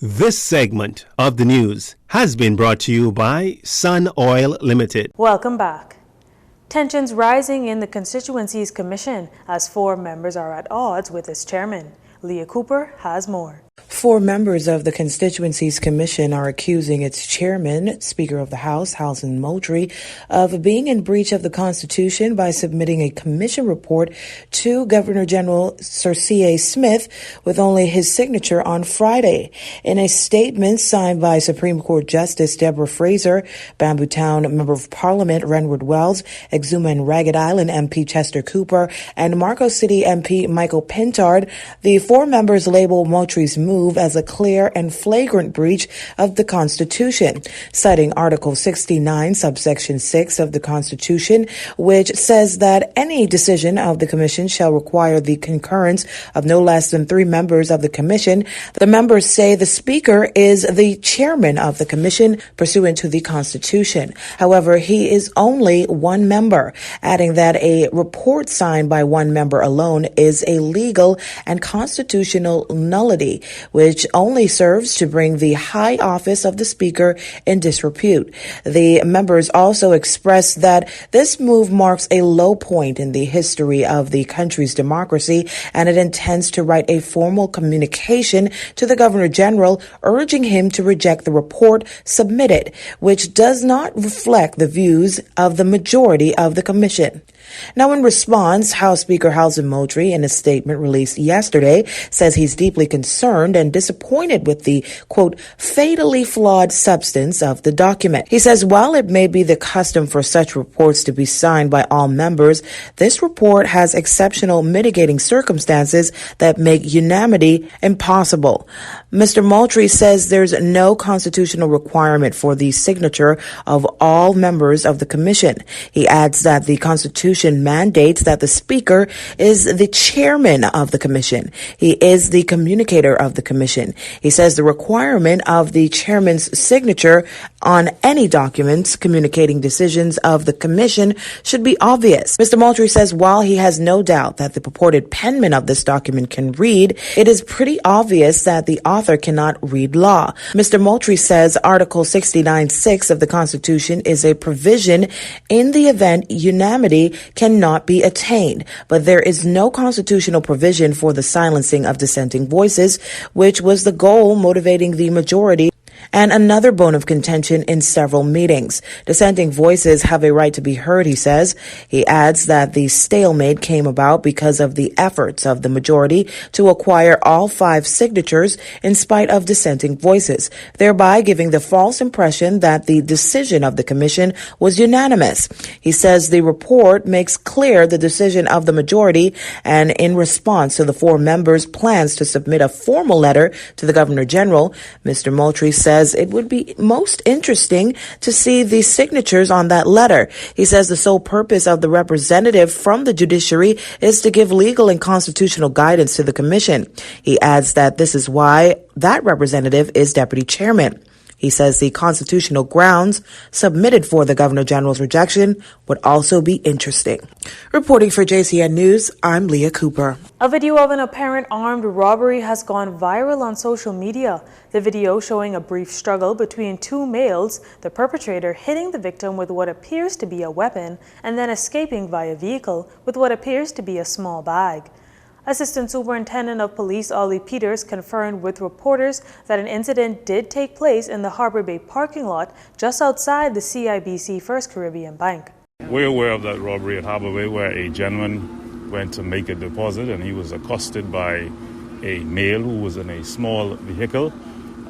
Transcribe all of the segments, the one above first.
This segment of the news has been brought to you by Sun Oil Limited. Welcome back. Tensions rising in the Constituencies Commission as 4 members are at odds with its chairman. Leah Cooper has more. 4 members of the Constituencies Commission are accusing its chairman, Speaker of the House, Jcn Moultrie, of being in breach of the Constitution by submitting a commission report to Governor General Sir C.A. Smith with only his signature on Friday. In a statement signed by Supreme Court Justice Deborah Fraser, Bamboo Town Member of Parliament Renward Wells, Exuma and Ragged Island MP Chester Cooper, and Marco City MP Michael Pintard, the 4 members label Moultrie's move as a clear and flagrant breach of the Constitution, citing Article 69, subsection 6 of the Constitution, which says that any decision of the Commission shall require the concurrence of no less than 3 members of the Commission. The members say the Speaker is the chairman of the Commission pursuant to the Constitution. However, he is only 1 member, adding that a report signed by 1 member alone is a legal and constitutional nullity, which only serves to bring the high office of the Speaker in disrepute. The members also expressed that this move marks a low point in the history of the country's democracy, and it intends to write a formal communication to the Governor General urging him to reject the report submitted, which does not reflect the views of the majority of the Commission. Now, in response, House Speaker Jcn Moultrie, in a statement released yesterday, says he's deeply concerned and disappointed with the, quote, fatally flawed substance of the document. He says while it may be the custom for such reports to be signed by all members, this report has exceptional mitigating circumstances that make unanimity impossible. Mr. Moultrie says there's no constitutional requirement for the signature of all members of the Commission. He adds that the Constitution mandates that the Speaker is the chairman of the Commission. He is the communicator of the Commission. He says the requirement of the chairman's signature on any documents communicating decisions of the Commission should be obvious. Mr. Moultrie says while he has no doubt that the purported penman of this document can read, it is pretty obvious that the author cannot read law. Mr. Moultrie says Article 69(6) of the Constitution is a provision in the event unanimity cannot be attained, but there is no constitutional provision for the silencing of dissenting voices, which was the goal motivating the majority and another bone of contention in several meetings. Dissenting voices have a right to be heard, he says. He adds that the stalemate came about because of the efforts of the majority to acquire all 5 signatures in spite of dissenting voices, thereby giving the false impression that the decision of the Commission was unanimous. He says the report makes clear the decision of the majority, and in response to the 4 members' plans to submit a formal letter to the Governor General, Mr. Moultrie says it would be most interesting to see the signatures on that letter. He says the sole purpose of the representative from the judiciary is to give legal and constitutional guidance to the Commission. He adds that this is why that representative is deputy chairman. He says the constitutional grounds submitted for the Governor General's rejection would also be interesting. Reporting for Jcn News, I'm Leah Cooper. A video of an apparent armed robbery has gone viral on social media. The video showing a brief struggle between 2 males, the perpetrator hitting the victim with what appears to be a weapon and then escaping via vehicle with what appears to be a small bag. Assistant Superintendent of Police Ollie Peters confirmed with reporters that an incident did take place in the Harbor Bay parking lot just outside the CIBC First Caribbean Bank. We're aware of that robbery at Harbor Bay where a gentleman went to make a deposit and he was accosted by a male who was in a small vehicle.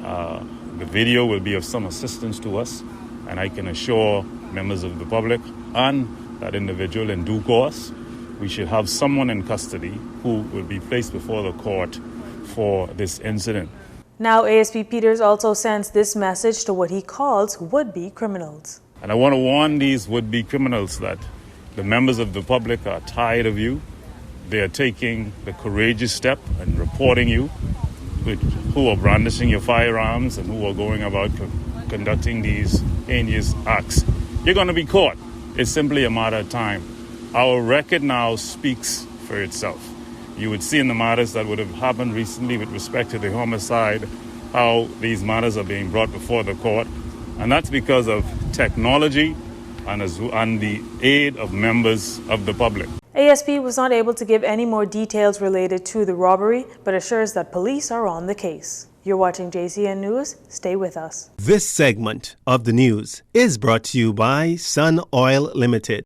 The video will be of some assistance to us, and I can assure members of the public and that individual in due course we should have someone in custody who will be placed before the court for this incident. Now, ASP Peters also sends this message to what he calls would-be criminals. And I want to warn these would-be criminals that the members of the public are tired of you. They are taking the courageous step and reporting you, who are brandishing your firearms and who are going about conducting these heinous acts. You're going to be caught. It's simply a matter of time. Our record now speaks for itself. You would see in the matters that would have happened recently with respect to the homicide how these matters are being brought before the court, and that's because of technology and the aid of members of the public. ASP was not able to give any more details related to the robbery, but assures that police are on the case. You're watching Jcn News. Stay with us. This segment of the news is brought to you by Sun Oil Limited.